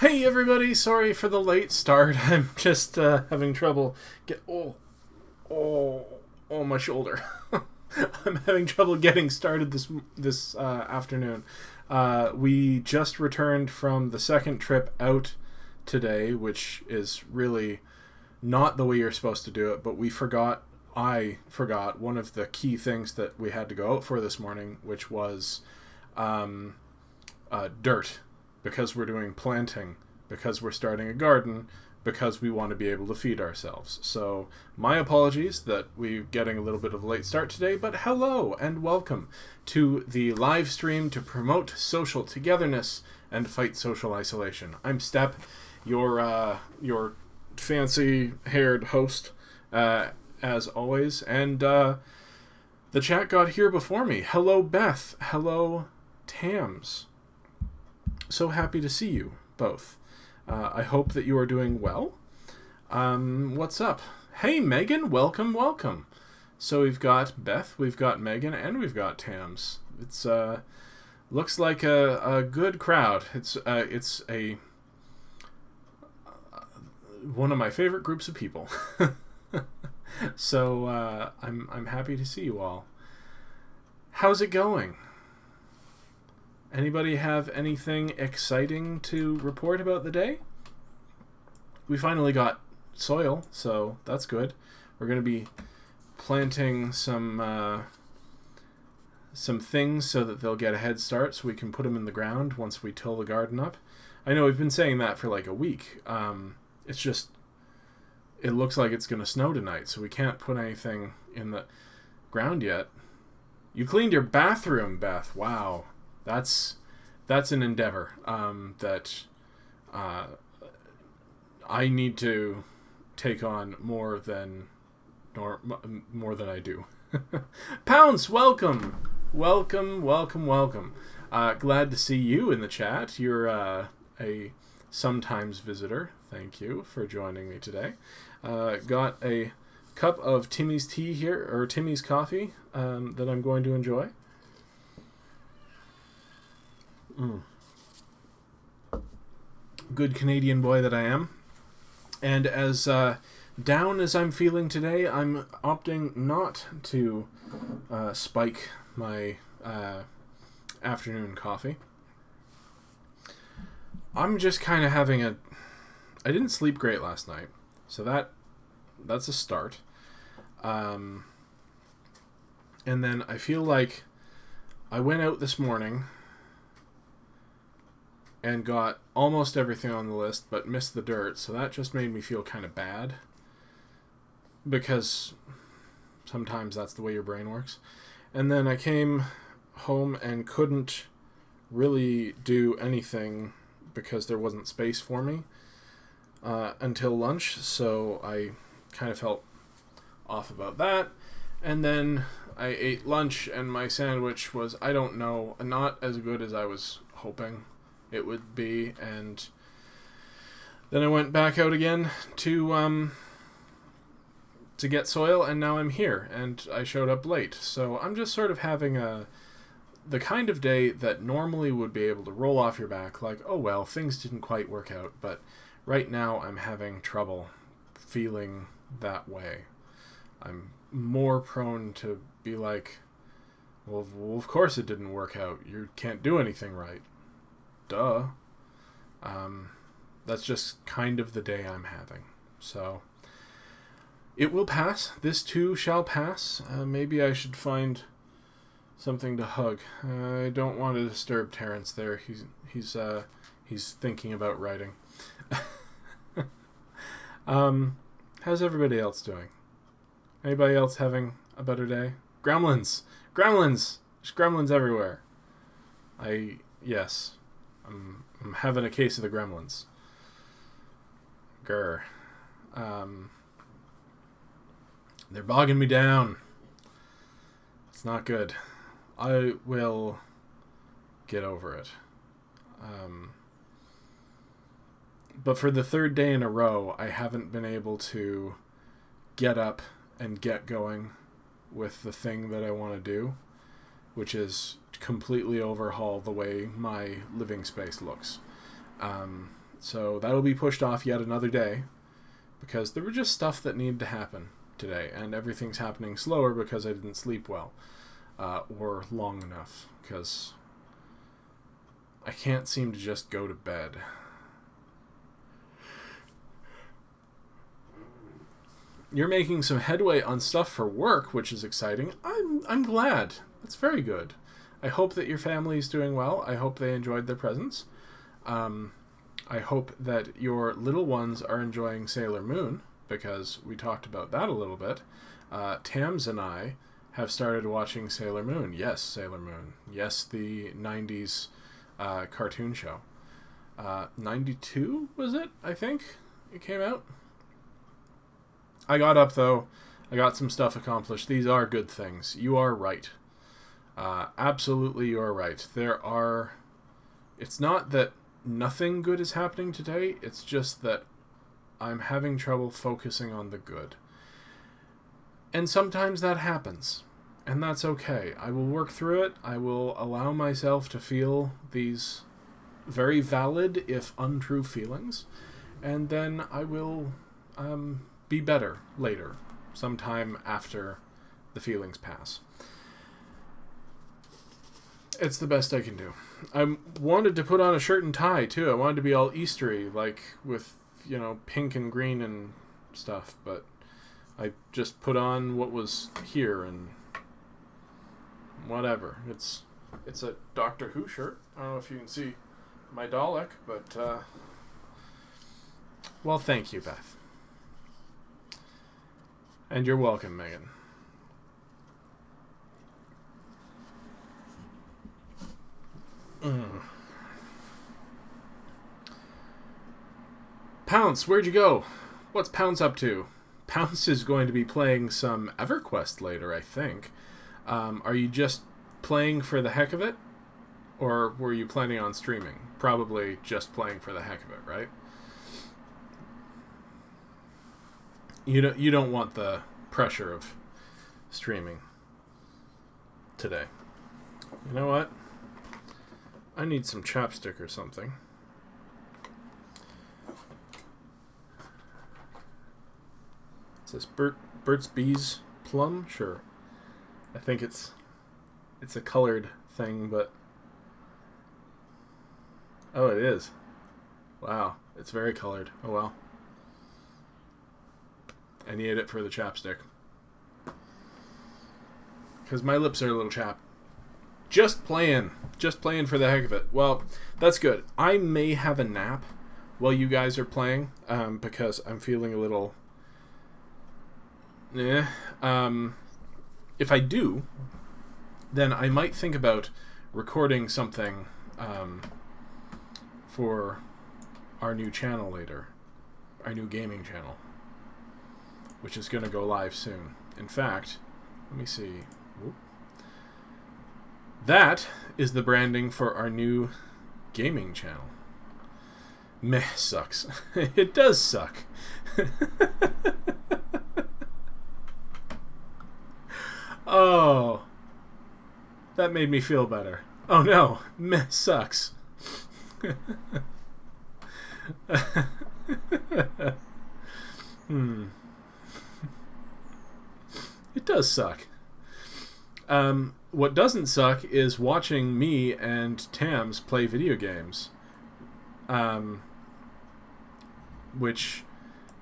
Hey everybody, sorry for the late start. I'm just having trouble my shoulder. I'm having trouble getting started this afternoon. We just returned from the second trip out today, which is really not the way you're supposed to do it, but I forgot one of the key things that we had to go out for this morning, which was dirt, because we're doing planting, because we're starting a garden, because we want to be able to feed ourselves. So my apologies that we're getting a little bit of a late start today, but hello and welcome to the live stream to promote social togetherness and fight social isolation. I'm Step, your fancy-haired host, as always, and the chat got here before me. Hello, Beth. Hello, Tams. So happy to see you both. I hope that you are doing well. What's up? Hey, Megan, welcome. So we've got Beth, we've got Megan, and we've got Tams. It's looks like a good crowd. It's one of my favorite groups of people. So I'm happy to see you all. How's it going? Anybody have anything exciting to report about the day? We finally got soil, so that's good. We're going to be planting some things so that they'll get a head start, so we can put them in the ground once we till the garden up. I know we've been saying that for like a week. It's just, it looks like it's going to snow tonight, so we can't put anything in the ground yet. You cleaned your bathroom, Beth. Wow. That's an endeavor that I need to take on more than I do. Pounce, welcome. Glad to see you in the chat. You're a sometimes visitor. Thank you for joining me today. Got a cup of Timmy's tea here, or Timmy's coffee, that I'm going to enjoy. Good Canadian boy that I am. And as down as I'm feeling today, I'm opting not to spike my afternoon coffee. I'm just kind of having I didn't sleep great last night, so that's a start. And then I feel like I went out this morning and got almost everything on the list, but missed the dirt, so that just made me feel kind of bad. Because sometimes that's the way your brain works. And then I came home and couldn't really do anything because there wasn't space for me until lunch, so I kind of felt off about that. And then I ate lunch, and my sandwich was, I don't know, not as good as I was hoping it would be, and then I went back out again to get soil, and now I'm here, and I showed up late. So I'm just sort of having the kind of day that normally would be able to roll off your back, like, oh well, things didn't quite work out, but right now I'm having trouble feeling that way. I'm more prone to be like, well, of course it didn't work out. You can't do anything right. Duh. That's just kind of the day I'm having. So it will pass. This too shall pass. Maybe I should find something to hug. I don't want to disturb Terrence there. He's thinking about writing. How's everybody else doing? Anybody else having a better day? Gremlins! There's gremlins everywhere. Yes. I'm having a case of the gremlins. Grr. They're bogging me down. It's not good. I will get over it. But for the third day in a row, I haven't been able to get up and get going with the thing that I want to do, which is completely overhaul the way my living space looks. So that'll be pushed off yet another day, because there were just stuff that needed to happen today, and everything's happening slower because I didn't sleep well, or long enough, because I can't seem to just go to bed. You're making some headway on stuff for work, which is exciting. I'm glad. That's very good. I hope that your family is doing well. I hope they enjoyed their presents. I hope that your little ones are enjoying Sailor Moon, because we talked about that a little bit. Tams and I have started watching Sailor Moon. Yes, Sailor Moon. Yes, the 90s cartoon show. 92, was it? I think it came out. I got up, though. I got some stuff accomplished. These are good things. You are right. Absolutely, you are right. It's not that nothing good is happening today. It's just that I'm having trouble focusing on the good. And sometimes that happens. And that's okay. I will work through it. I will allow myself to feel these very valid, if untrue feelings. And then I will be better later, sometime after the feelings pass. It's the best I can do. I wanted to put on a shirt and tie, too. I wanted to be all Eastery, like with, pink and green and stuff. But I just put on what was here and whatever. It's a Doctor Who shirt. I don't know if you can see my Dalek, but, well, thank you, Beth. And you're welcome, Megan. Pounce, where'd you go? What's Pounce up to? Pounce is going to be playing some EverQuest later, I think. Are you just playing for the heck of it? Or were you planning on streaming? Probably just playing for the heck of it, right? You don't want the pressure of streaming today. You know what? I need some chapstick or something. Is this Burt's Bees plum? Sure. I think it's a colored thing, but... Oh, it is. Wow. It's very colored. Oh, well. I need it for the chapstick. Because my lips are a little chapped. Just playing for the heck of it. Well, that's good. I may have a nap while you guys are playing, because I'm feeling a little... If I do, then I might think about recording something for our new channel later. Our new gaming channel, which is going to go live soon. In fact, let me see. Whoop. That is the branding for our new gaming channel. Meh sucks. It does suck. Oh. That made me feel better. Oh no. Meh sucks. It does suck. What doesn't suck is watching me and Tams play video games. Which,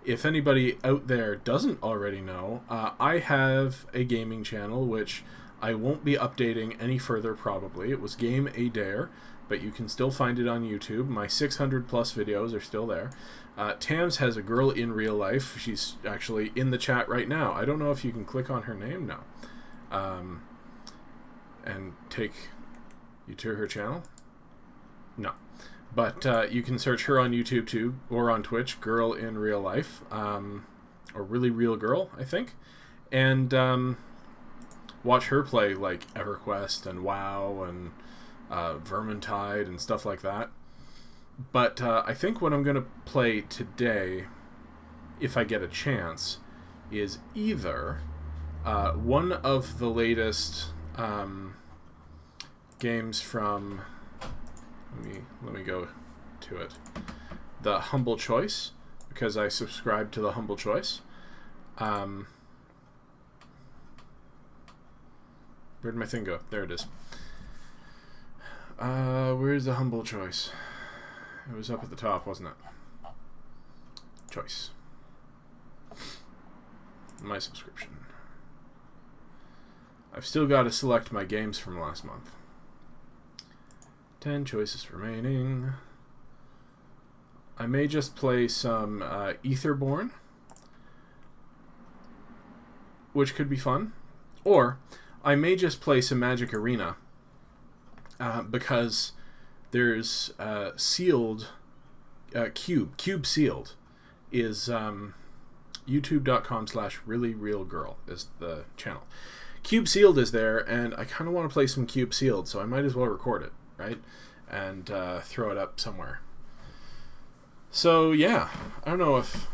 if anybody out there doesn't already know, I have a gaming channel which I won't be updating any further probably. It was Game A Dare, but you can still find it on YouTube. My 600 plus videos are still there. Tams has a girl in real life. She's actually in the chat right now. I don't know if you can click on her name now. And take you to her channel? No. But you can search her on YouTube too, or on Twitch, Girl in Real Life, or Really Real Girl, I think. And watch her play like EverQuest and WoW and Vermintide and stuff like that. But I think what I'm going to play today, if I get a chance, is either one of the latest games from... Let me go to it. the Humble Choice, because I subscribe to the Humble Choice. Where'd my thing go? There it is. Where's the Humble Choice? It was up at the top, wasn't it? Choice. My subscription. I've still got to select my games from last month. 10 choices remaining. I may just play some Etherborn, which could be fun. Or I may just play some Magic Arena, because there's sealed Cube Sealed is youtube.com/reallyrealgirl is the channel. Cube Sealed is there, and I kind of want to play some Cube Sealed, so I might as well record it, right? And throw it up somewhere. So yeah, I don't know if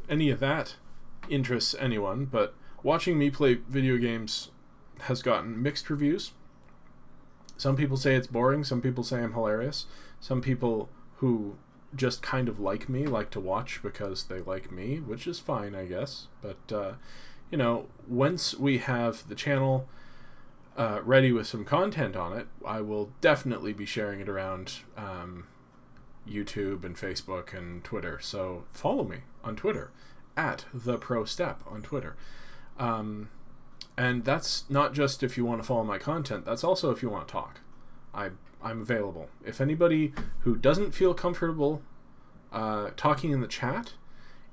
any of that interests anyone, but watching me play video games has gotten mixed reviews. Some people say it's boring, some people say I'm hilarious, some people who just kind of like me like to watch because they like me, which is fine, I guess. But you know, once we have the channel ready with some content on it, I will definitely be sharing it around YouTube and Facebook and Twitter. So follow me on Twitter at @TheProStep on Twitter. And that's not just if you want to follow my content, that's also if you want to talk. I'm available. If anybody who doesn't feel comfortable talking in the chat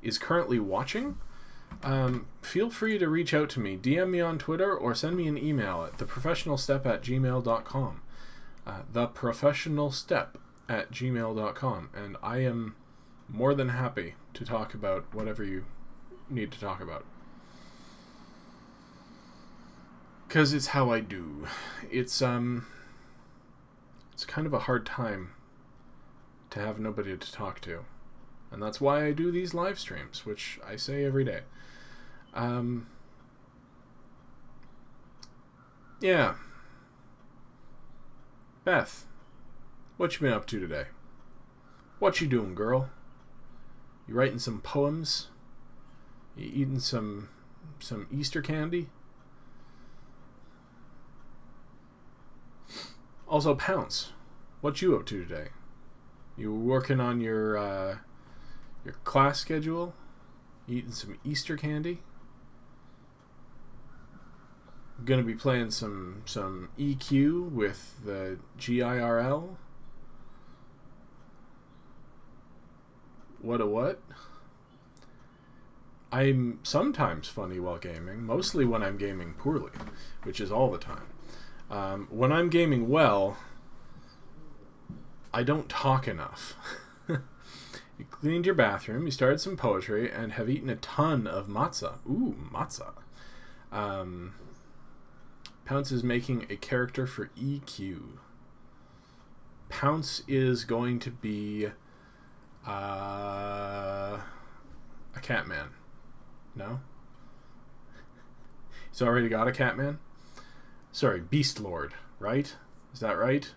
is currently watching, feel free to reach out to me. DM me on Twitter or send me an email at theprofessionalstep@gmail.com. Theprofessionalstep@gmail.com. And I am more than happy to talk about whatever you need to talk about. Because it's how I do. It's kind of a hard time to have nobody to talk to. And that's why I do these live streams, which I say every day. Yeah. Beth, what you been up to today? What you doing, girl? You writing some poems? You eating some Easter candy? Also, Pounce, what you up to today? You working on your class schedule? You eating some Easter candy? Gonna be playing some EQ with the GIRL? What? I'm sometimes funny while gaming, mostly when I'm gaming poorly, which is all the time. When I'm gaming well, I don't talk enough. You cleaned your bathroom, you started some poetry, and have eaten a ton of matzah. Ooh, matzah. Pounce is making a character for EQ. Pounce is going to be a Catman. No? He's already got a Catman? Sorry, Beast Lord, right? Is that right?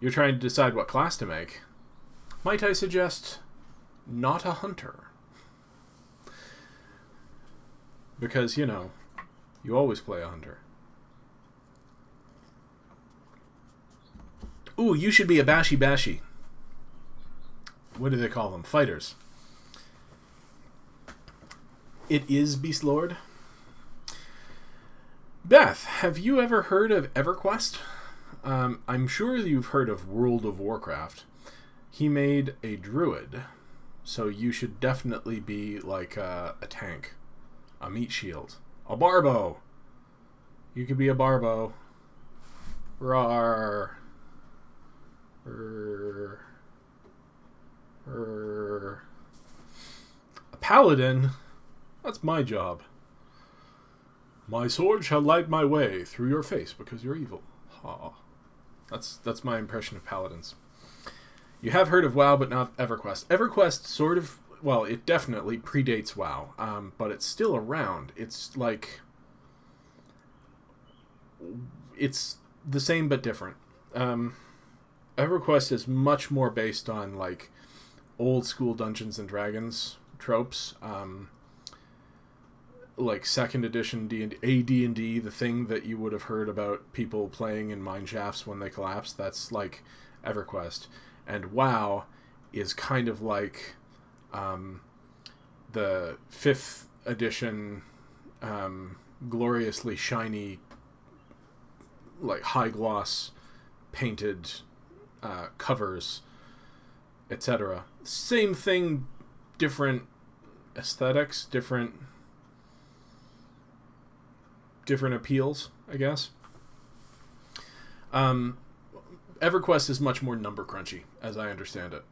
You're trying to decide what class to make. Might I suggest not a hunter? Because, you know, you always play a hunter. Ooh, you should be a bashy. What do they call them? Fighters. It is Beast Lord. Beth, have you ever heard of EverQuest? I'm sure you've heard of World of Warcraft. He made a druid, so you should definitely be like a tank, a meat shield, a barbo. You could be a barbo. Rawr. A paladin? That's my job. My sword shall light my way through your face because you're evil. Ha. That's my impression of paladins. You have heard of WoW, but not EverQuest. EverQuest sort of, well, it definitely predates WoW, but it's still around. It's like, it's the same but different. EverQuest is much more based on like old school Dungeons and Dragons tropes, like second edition D&D, the thing that you would have heard about people playing in mine shafts when they collapsed. That's like EverQuest, and WoW is kind of like the 5th edition, gloriously shiny, like high gloss painted covers, etc. Same thing, different aesthetics, different appeals, I guess. EverQuest is much more number crunchy, as I understand it.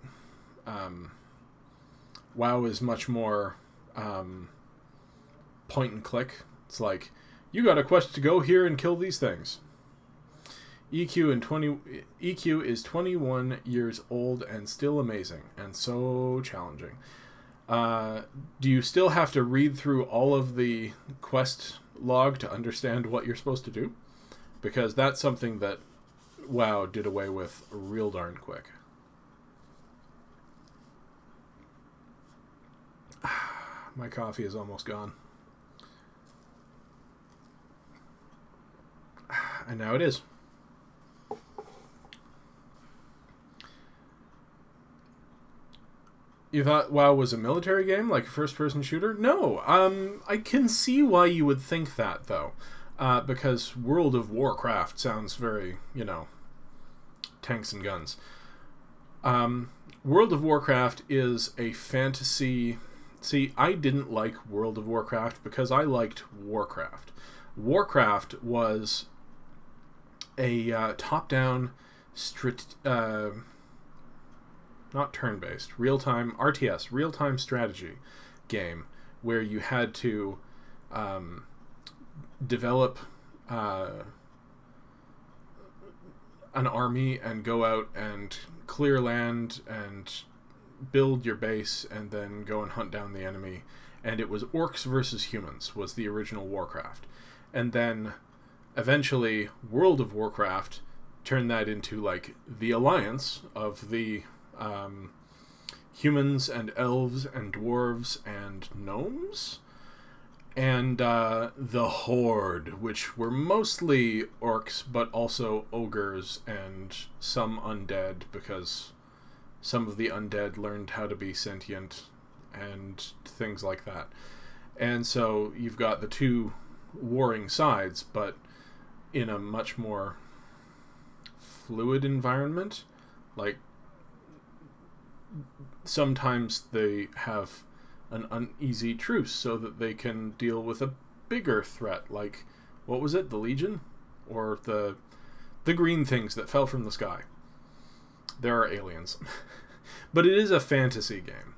WoW is much more point and click. It's like, you got a quest to go here and kill these things. EQ is 21 years old and still amazing and so challenging. Do you still have to read through all of the quest log to understand what you're supposed to do? Because that's something that WoW did away with real darn quick. My coffee is almost gone. And now it is. You thought WoW was a military game, like a first-person shooter? No. I can see why you would think that, though. Because World of Warcraft sounds very, tanks and guns. World of Warcraft is a fantasy... See, I didn't like World of Warcraft because I liked Warcraft. Warcraft was a top-down, not turn-based, real-time, RTS, real-time strategy game where you had to develop an army and go out and clear land and build your base and then go and hunt down the enemy. And it was orcs versus humans was the original Warcraft. And then eventually World of Warcraft turned that into like the alliance of the humans and elves and dwarves and gnomes, and the Horde, which were mostly orcs but also ogres and some undead, because some of the undead learned how to be sentient and things like that. And so you've got the two warring sides, but in a much more fluid environment. Like, sometimes they have an uneasy truce so that they can deal with a bigger threat, like, what was it, the Legion? Or the green things that fell from the sky. There are aliens. But it is a fantasy game.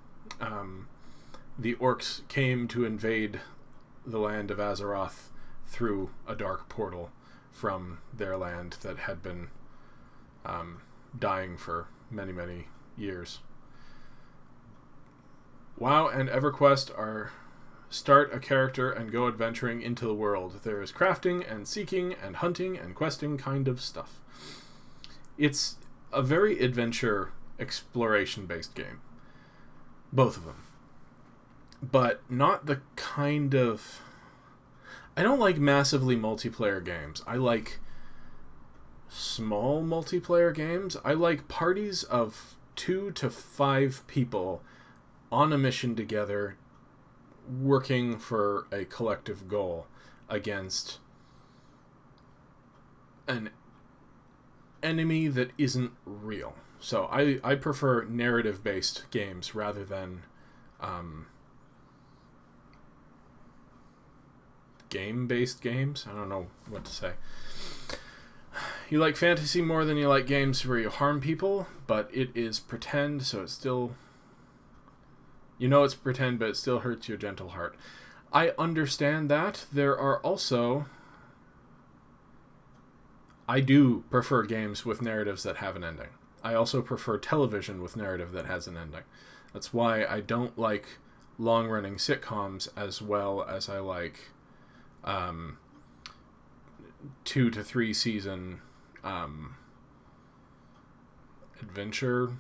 The orcs came to invade the land of Azeroth through a dark portal from their land that had been dying for many, many years. WoW and EverQuest are start a character and go adventuring into the world. There is crafting and seeking and hunting and questing kind of stuff. It's a very adventure exploration-based game. Both of them. But not the kind of... I don't like massively multiplayer games. I like small multiplayer games. I like parties of 2 to 5 people on a mission together, working for a collective goal against an enemy that isn't real. So I prefer narrative-based games rather than game-based games. I don't know what to say. You like fantasy more than you like games where you harm people, but it is pretend, so it's still... You know it's pretend, but it still hurts your gentle heart. I understand that. There are also... I do prefer games with narratives that have an ending. I also prefer television with narrative that has an ending. That's why I don't like long-running sitcoms as well as I like 2 to 3 season adventure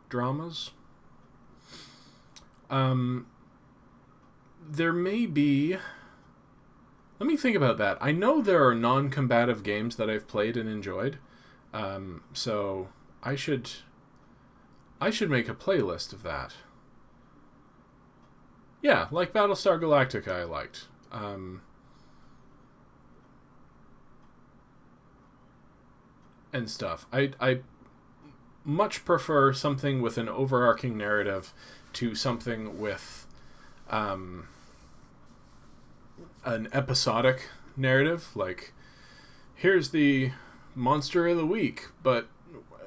dramas. There may be... Let me think about that. I know there are non-combative games that I've played and enjoyed. So I should make a playlist of that. Yeah, like Battlestar Galactica I liked. And stuff. I much prefer something with an overarching narrative to something with an episodic narrative. Like, here's the monster of the week, but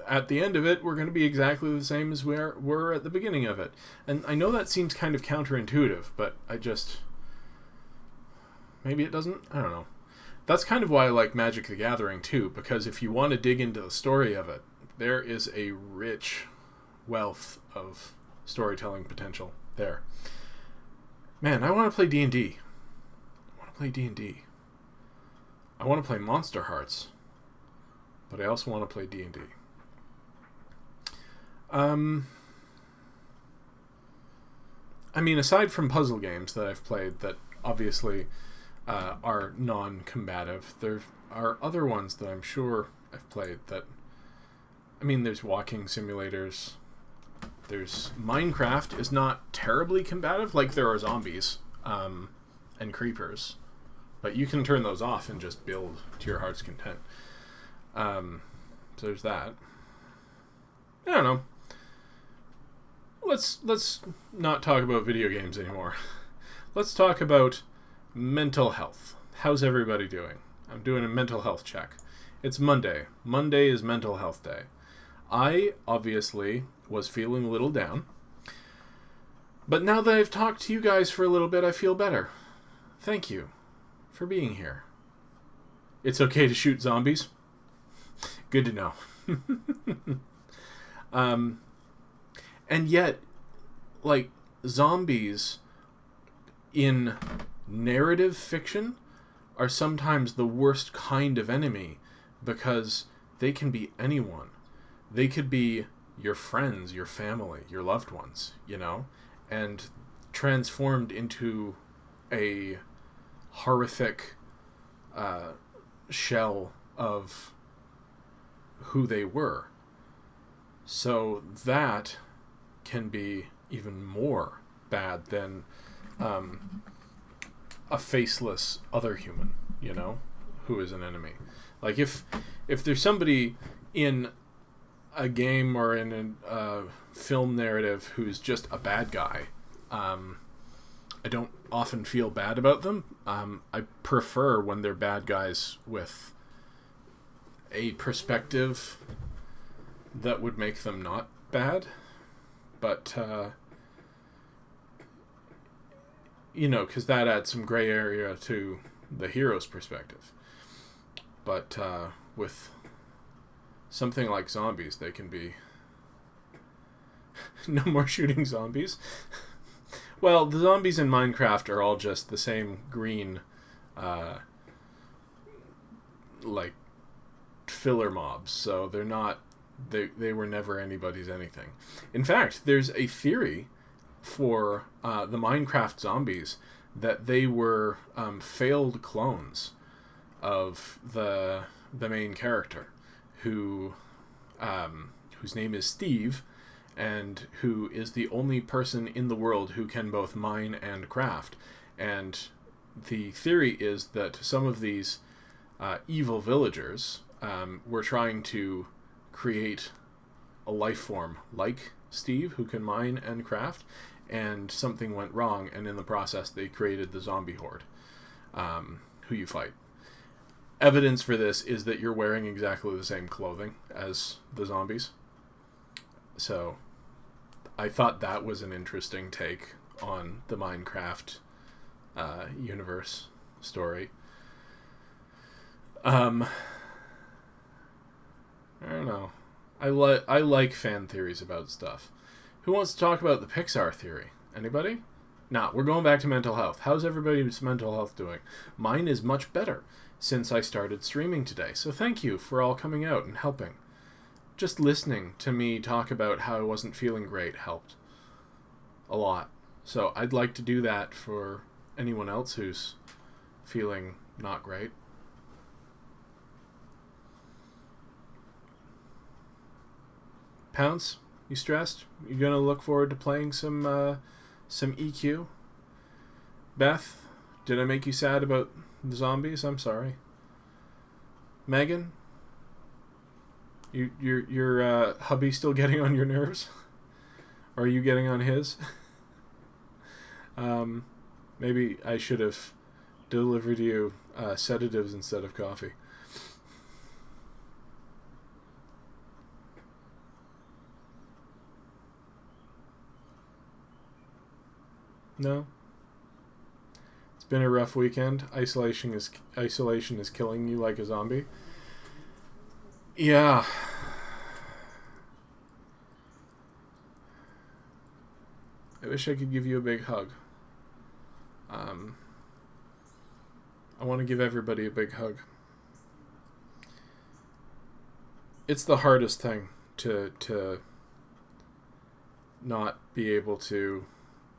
at the end of it, we're going to be exactly the same as we were at the beginning of it. And I know that seems kind of counterintuitive, but maybe it doesn't? I don't know. That's kind of why I like Magic the Gathering, too, because if you want to dig into the story of it, there is a rich wealth of storytelling potential there. Man, I want to play D&D. I want to play Monster Hearts. But I also want to play D&D. I mean, aside from puzzle games that I've played that obviously are non-combative, there are other ones that I'm sure I've played that... I mean, there's walking simulators. There's... Minecraft is not terribly combative. Like, there are zombies and creepers. But you can turn those off and just build to your heart's content. So there's that. I don't know. Let's not talk about video games anymore. Let's talk about mental health. How's everybody doing? I'm doing a mental health check. It's Monday. Monday is mental health day. I obviously was feeling a little down. But now that I've talked to you guys for a little bit, I feel better. Thank you for being here. It's okay to shoot zombies? Good to know. And yet, like, zombies in narrative fiction are sometimes the worst kind of enemy because they can be anyone. They could be your friends, your family, your loved ones, you know, and transformed into a horrific shell of who they were. So that can be even more bad than a faceless other human, you know, who is an enemy. Like, if there's somebody in a game or in a film narrative who's just a bad guy, I don't often feel bad about them. I prefer when they're bad guys with a perspective that would make them not bad. But, you know, because that adds some gray area to the hero's perspective. But with something like zombies, they can be... No more shooting zombies. Well, the zombies in Minecraft are all just the same green, like, filler mobs. So they're not... They were never anybody's anything. In fact, there's a theory for the Minecraft zombies that they were failed clones of the main character, whose name is Steve, and who is the only person in the world who can both mine and craft. And the theory is that some of these evil villagers were trying to create a life form like Steve, who can mine and craft, and something went wrong, and in the process they created the zombie horde, who you fight. Evidence for this is that you're wearing exactly the same clothing as the zombies. So I thought that was an interesting take on the Minecraft universe story. I don't know. I like fan theories about stuff. Who wants to talk about the Pixar theory? Anybody? Nah, we're going back to mental health. How's everybody's mental health doing? Mine is much better since I started streaming today. So thank you for all coming out and helping. just listening to me talk about how I wasn't feeling great helped a lot. So I'd like to do that for anyone else who's feeling not great. Pounce, you stressed? You gonna look forward to playing some EQ? Beth, did I make you sad about the zombies? I'm sorry. Megan, your hubby still getting on your nerves? Or are you getting on his? Maybe I should have delivered you sedatives instead of coffee. No. It's been a rough weekend. Isolation is killing you like a zombie. Yeah. I wish I could give you a big hug. I want to give everybody a big hug. It's the hardest thing to not be able to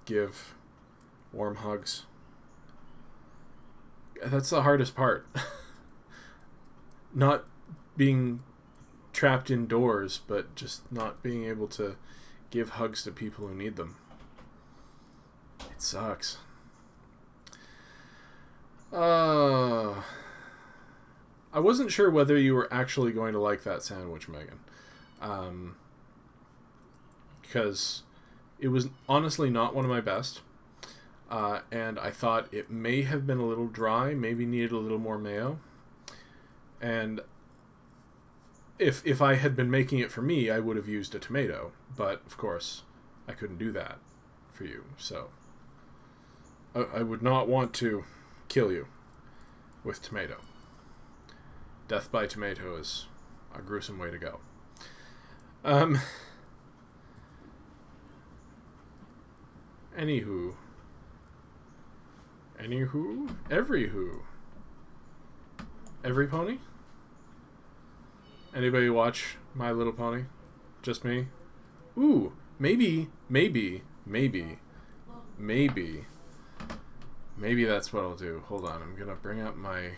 give warm hugs. That's the hardest part. Not being trapped indoors, but just not being able to give hugs to people who need them. It sucks. I wasn't sure whether you were actually going to like that sandwich, Megan. Because it was honestly not one of my best. And I thought it may have been a little dry, maybe needed a little more mayo. And if I had been making it for me, I would have used a tomato. But, of course, I couldn't do that for you. So, I would not want to kill you with tomato. Death by tomato is a gruesome way to go. Anywho, every pony? Anybody watch My Little Pony? Just me? Ooh, maybe that's what I'll do. Hold on, I'm gonna bring up my...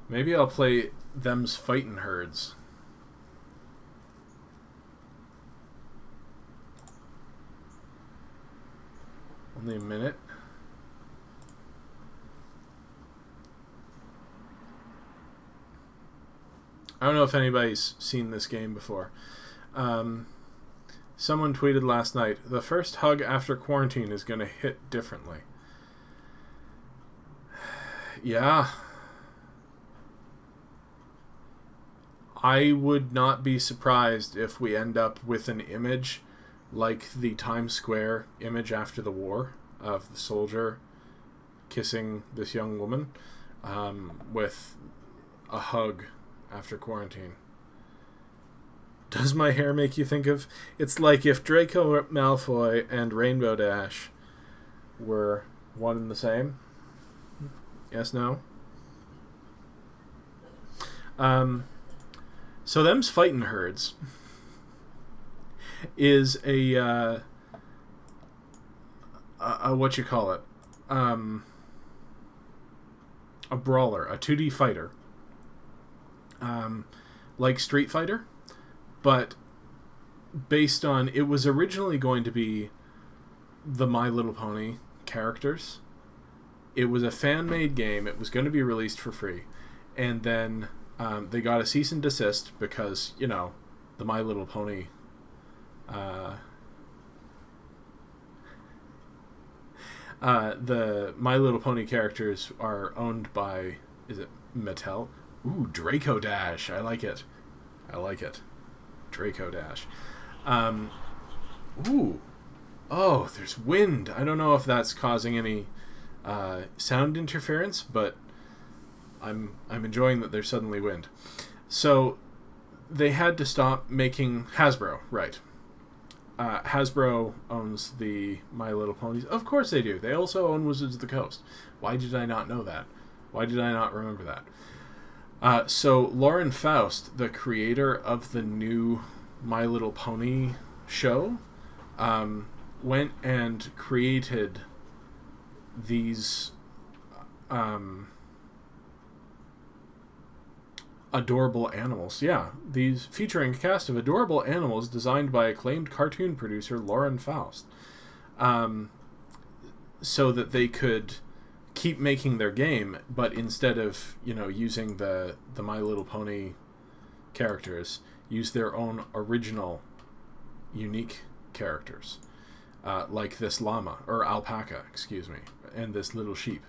Maybe I'll play Them's Fightin' Herds. Only a minute. I don't know if anybody's seen this game before. Someone tweeted last night, the first hug after quarantine is going to hit differently. Yeah. I would not be surprised if we end up with an image like the Times Square image after the war of the soldier kissing this young woman with a hug after quarantine. Does my hair make you think of... It's like if Draco Malfoy and Rainbow Dash were one and the same. Yes, no? So Them's Fightin' Herds is a what you call it? A brawler, a 2D fighter. Like Street Fighter, but based on... It was originally going to be the My Little Pony characters. It was a fan-made game. It was going to be released for free. And then they got a cease and desist because, you know, the My Little Pony... the My Little Pony characters are owned by... Is it Mattel? Ooh, Draco Dash. I like it. Draco Dash. Ooh. Oh, there's wind. I don't know if that's causing any sound interference, but I'm enjoying that there's suddenly wind. So they had to stop making... Hasbro, right. Hasbro owns the My Little Ponies. Of course they do. They also own Wizards of the Coast. Why did I not know that? Why did I not remember that? So Lauren Faust, the creator of the new My Little Pony show, went and created these adorable animals. Yeah, these featuring a cast of adorable animals designed by acclaimed cartoon producer Lauren Faust, so that they could keep making their game, but instead of, you know, using the My Little Pony characters, use their own original, unique characters, like this llama, or alpaca, excuse me, and this little sheep.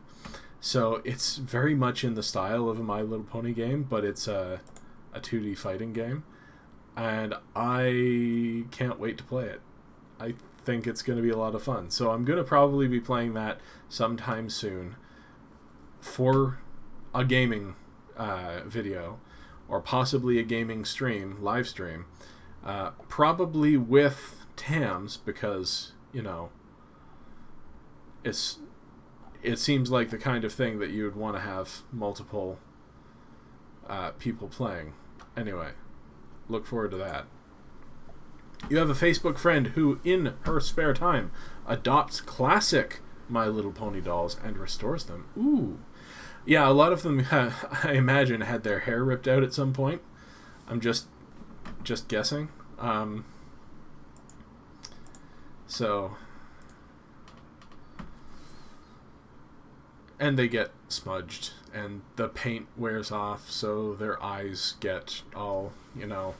So it's very much in the style of a My Little Pony game, but it's a 2D fighting game, and I can't wait to play it. I think it's going to be a lot of fun. So I'm going to probably be playing that sometime soon for a gaming video, or possibly a gaming stream, live stream, probably with Tams, because, you know, it seems like the kind of thing that you would want to have multiple people playing. Anyway, look forward to that. You have a Facebook friend who, in her spare time, adopts classic My Little Pony dolls and restores them. Ooh. Yeah, a lot of them, I imagine, had their hair ripped out at some point. I'm just guessing. So... And they get smudged, and the paint wears off, so their eyes get all, you know,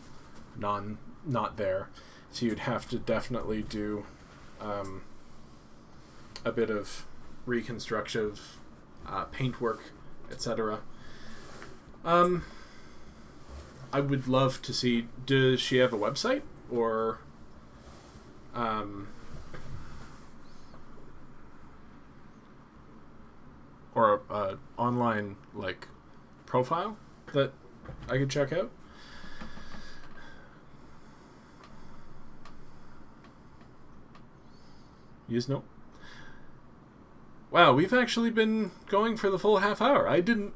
not there. So you'd have to definitely do a bit of reconstructive paintwork, etc. I would love to see, does she have a website, or a online, like, profile that I could check out? Yes, no. Wow, we've actually been going for the full half hour. I didn't...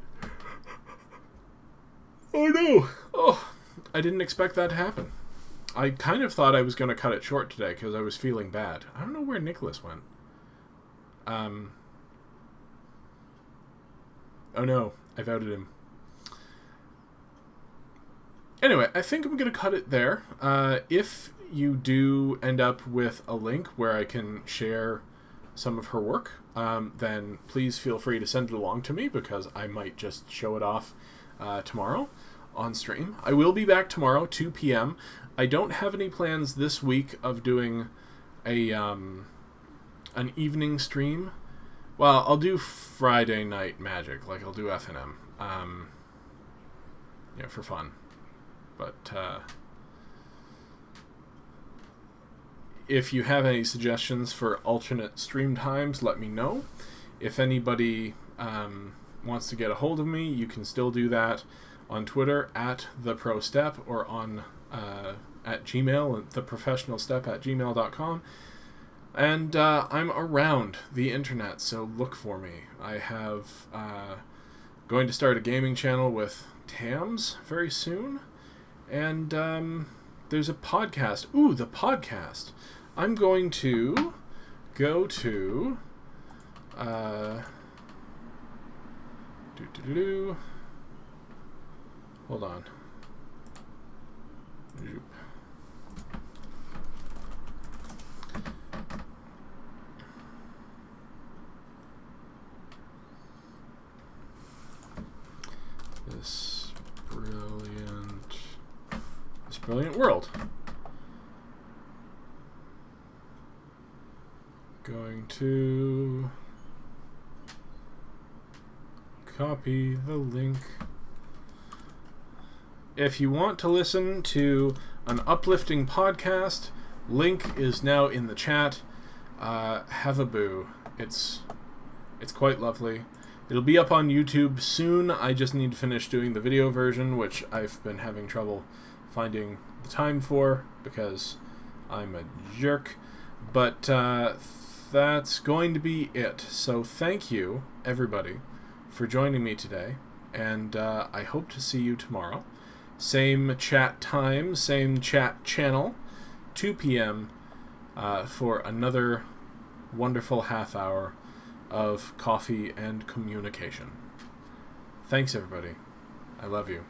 Oh no! Oh, I didn't expect that to happen. I kind of thought I was going to cut it short today because I was feeling bad. I don't know where Nicholas went. Oh no, I've outed him. Anyway, I think I'm going to cut it there. If you do end up with a link where I can share some of her work, then please feel free to send it along to me, because I might just show it off tomorrow on stream. I will be back tomorrow, 2 p.m. I don't have any plans this week of doing an evening stream. Well, I'll do Friday Night Magic, like I'll do F&M, yeah, for fun. But if you have any suggestions for alternate stream times, let me know. If anybody wants to get a hold of me, you can still do that on Twitter at theprostep, or on at Gmail, theprofessionalstep@gmail.com. And I'm around the internet, so look for me. I have going to start a gaming channel with Tams very soon. And there's a podcast. Ooh, the podcast. I'm going to go to... Hold on. This brilliant world. Going to copy the link. If you want to listen to an uplifting podcast, link is now in the chat. Have a boo. It's quite lovely. It'll be up on YouTube soon. I just need to finish doing the video version, which I've been having trouble finding the time for, because I'm a jerk. But that's going to be it. So thank you, everybody, for joining me today. And I hope to see you tomorrow. Same chat time, same chat channel, 2 p.m. For another wonderful half hour of coffee and communication. Thanks, everybody. I love you.